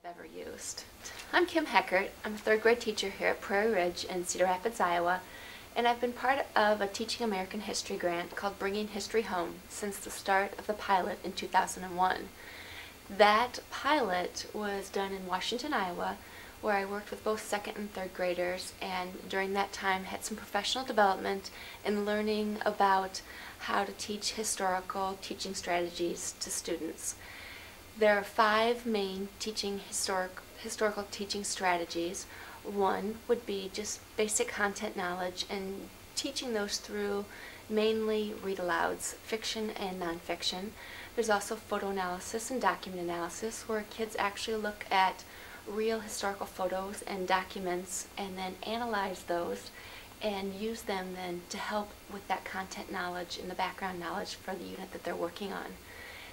ever used. I'm Kim Heckart. I'm a third grade teacher here at Prairie Ridge in Cedar Rapids, Iowa, and I've been part of a Teaching American History grant called Bringing History Home since the start of the pilot in 2001. That pilot was done in Washington, Iowa, where I worked with both second and third graders, and during that time had some professional development and learning about how to teach historical teaching strategies to students. There are 5 main historical teaching strategies. One would be just basic content knowledge and teaching those through mainly read-alouds, fiction and nonfiction. There's also photo analysis and document analysis, where kids actually look at real historical photos and documents and then analyze those and use them then to help with that content knowledge and the background knowledge for the unit that they're working on.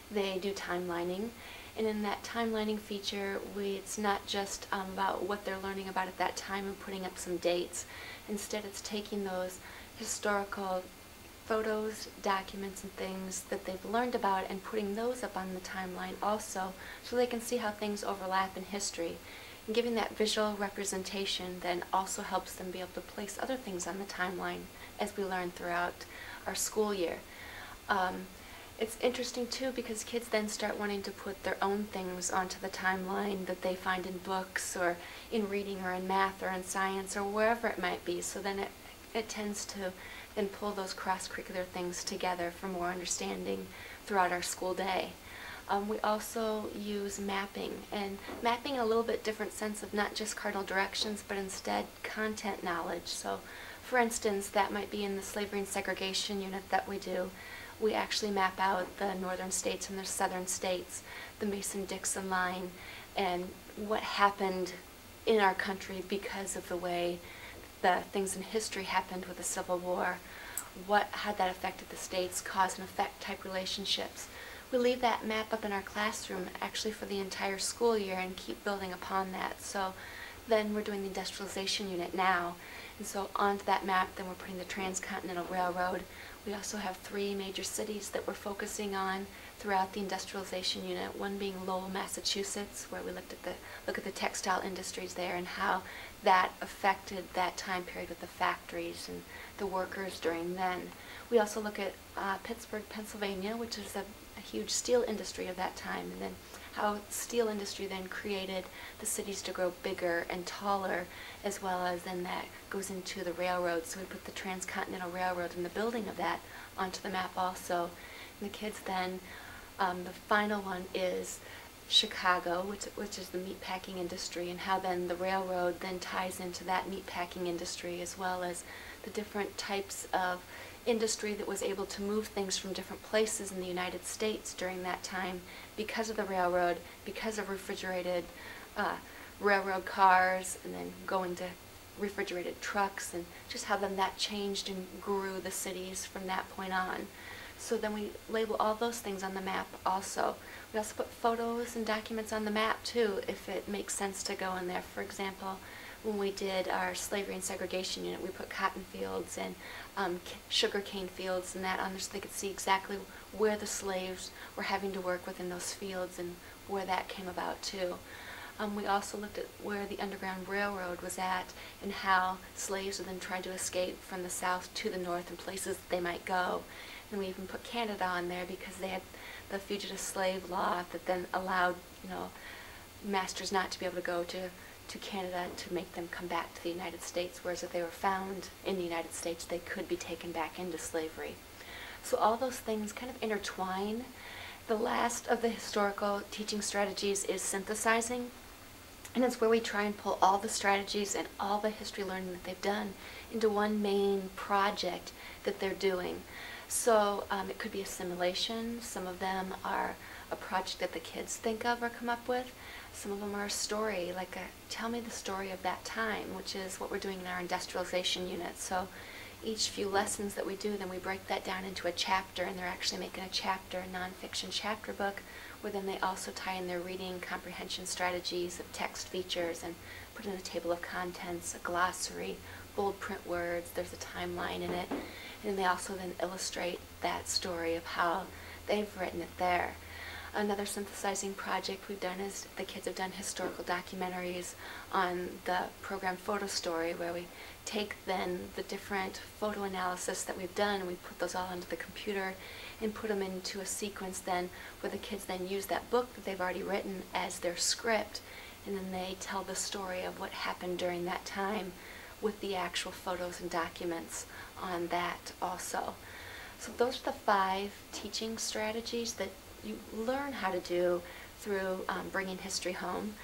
They do timelining, and in that timelining feature, it's not just about what they're learning about at that time and putting up some dates. Instead, it's taking those historical photos, documents, and things that they've learned about and putting those up on the timeline also, so they can see how things overlap in history. And giving that visual representation then also helps them be able to place other things on the timeline as we learn throughout our school year. It's interesting too because kids then start wanting to put their own things onto the timeline that they find in books or in reading or in math or in science or wherever it might be. So then it tends to then pull those cross-curricular things together for more understanding throughout our school day. We also use mapping, and mapping in a little bit different sense of not just cardinal directions, but instead content knowledge. So for instance, that might be in the slavery and segregation unit that we do. We actually map out the northern states and the southern states, the Mason-Dixon line, and what happened in our country because of the way the things in history happened with the Civil War, how that affected the states, cause and effect type relationships. We leave that map up in our classroom actually for the entire school year and keep building upon that. So then we're doing the industrialization unit now, and so onto that map then we're putting the Transcontinental Railroad. We also have 3 major cities that we're focusing on throughout the industrialization unit, one being Lowell, Massachusetts, where we look at the textile industries there and how that affected that time period with the factories and the workers during then. We also look at Pittsburgh, Pennsylvania, which is a huge steel industry of that time, and then how steel industry then created the cities to grow bigger and taller, as well as then that goes into the railroad. So we put the Transcontinental Railroad and the building of that onto the map also. And the kids then, the final one is Chicago, which is the meatpacking industry, and how then the railroad then ties into that meatpacking industry, as well as the different types of industry that was able to move things from different places in the United States during that time because of the railroad, because of refrigerated railroad cars, and then going to refrigerated trucks, and just how then that changed and grew the cities from that point on. So then we label all those things on the map also. We also put photos and documents on the map too, if it makes sense to go in there. For example, when we did our slavery and segregation unit, we put cotton fields and sugar cane fields and that on there so they could see exactly where the slaves were having to work within those fields and where that came about too. We also looked at where the Underground Railroad was at and how slaves would then try to escape from the south to the north and places that they might go. And we even put Canada on there because they had the fugitive slave law that then allowed, masters not to be able to go to Canada to make them come back to the United States, whereas if they were found in the United States, they could be taken back into slavery. So all those things kind of intertwine. The last of the historical teaching strategies is synthesizing, and it's where we try and pull all the strategies and all the history learning that they've done into one main project that they're doing. So it could be a simulation. Some of them are a project that the kids think of or come up with. Some of them are a story, like tell me the story of that time, which is what we're doing in our industrialization unit. So each few lessons that we do, then we break that down into a chapter, and they're actually making a chapter, a nonfiction chapter book, where then they also tie in their reading comprehension strategies of text features and put in a table of contents, a glossary, bold print words, there's a timeline in it, and they also then illustrate that story of how they've written it there. Another synthesizing project we've done is the kids have done historical documentaries on the program Photo Story, where we take then the different photo analysis that we've done and we put those all onto the computer and put them into a sequence then where the kids then use that book that they've already written as their script, and then they tell the story of what happened during that time with the actual photos and documents on that also. So those are the 5 teaching strategies that you learn how to do through bringing history home.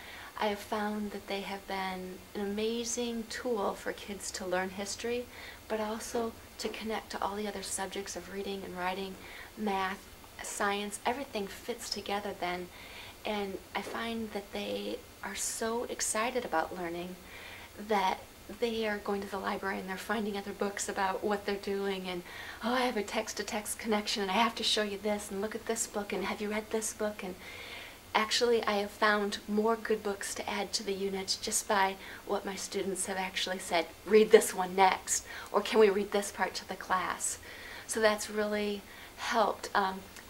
I have found that they have been an amazing tool for kids to learn history, but also to connect to all the other subjects of reading and writing, math, science. Everything fits together then, and I find that they are so excited about learning that they are going to the library and they're finding other books about what they're doing, and oh, I have a text-to-text connection and I have to show you this, and look at this book, and have you read this book? And actually I have found more good books to add to the unit just by what my students have actually said, read this one next, or can we read this part to the class? So that's really helped.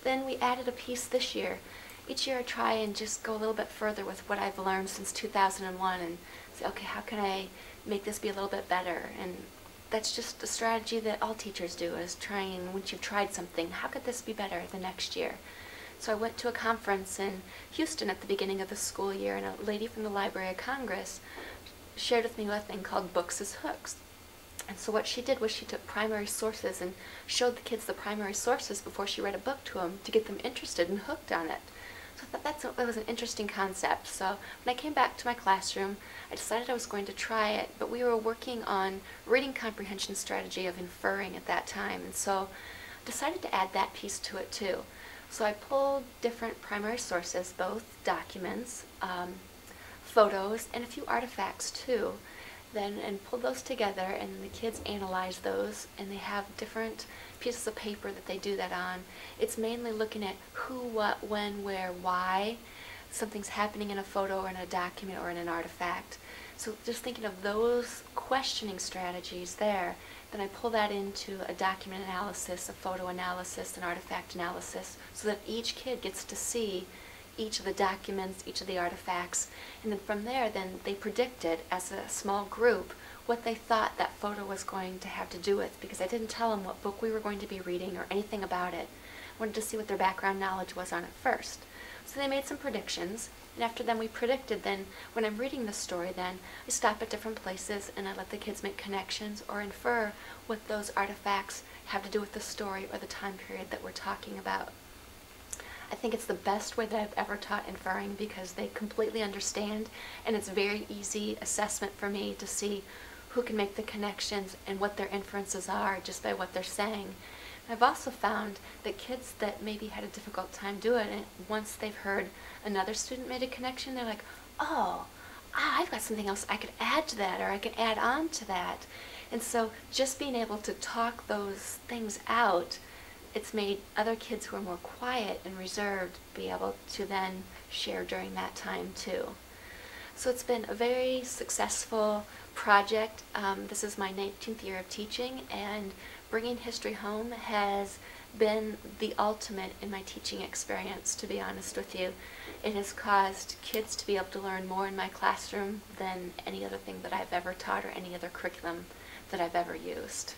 Then we added a piece this year. Each year I try and just go a little bit further with what I've learned since 2001 and say, okay, how can I make this be a little bit better? And that's just a strategy that all teachers do, is trying, once you've tried something, how could this be better the next year? So I went to a conference in Houston at the beginning of the school year, and a lady from the Library of Congress shared with me a thing called Books as Hooks. And so what she did was she took primary sources and showed the kids the primary sources before she read a book to them to get them interested and hooked on it. So I thought that was an interesting concept. So when I came back to my classroom, I decided I was going to try it, but we were working on reading comprehension strategy of inferring at that time, and so I decided to add that piece to it too. So I pulled different primary sources, both documents, photos, and a few artifacts too, and pulled those together, and the kids analyze those, and they have different pieces of paper that they do that on. It's mainly looking at who, what, when, where, why something's happening in a photo or in a document or in an artifact. So just thinking of those questioning strategies there, then I pull that into a document analysis, a photo analysis, an artifact analysis, so that each kid gets to see each of the documents, each of the artifacts, and then from there then they predicted as a small group what they thought that photo was going to have to do with, because I didn't tell them what book we were going to be reading or anything about it. I wanted to see what their background knowledge was on it first. So they made some predictions, and after then we predicted, then when I'm reading the story then I stop at different places and I let the kids make connections or infer what those artifacts have to do with the story or the time period that we're talking about. I think it's the best way that I've ever taught inferring, because they completely understand, and it's very easy assessment for me to see who can make the connections and what their inferences are just by what they're saying. I've also found that kids that maybe had a difficult time doing it, once they've heard another student made a connection, they're like, oh, I've got something else I could add to that, or I could add on to that. And so just being able to talk those things out, it's made other kids who are more quiet and reserved be able to then share during that time too. So it's been a very successful project. This is my 19th year of teaching, and bringing history home has been the ultimate in my teaching experience, to be honest with you. It has caused kids to be able to learn more in my classroom than any other thing that I've ever taught or any other curriculum that I've ever used.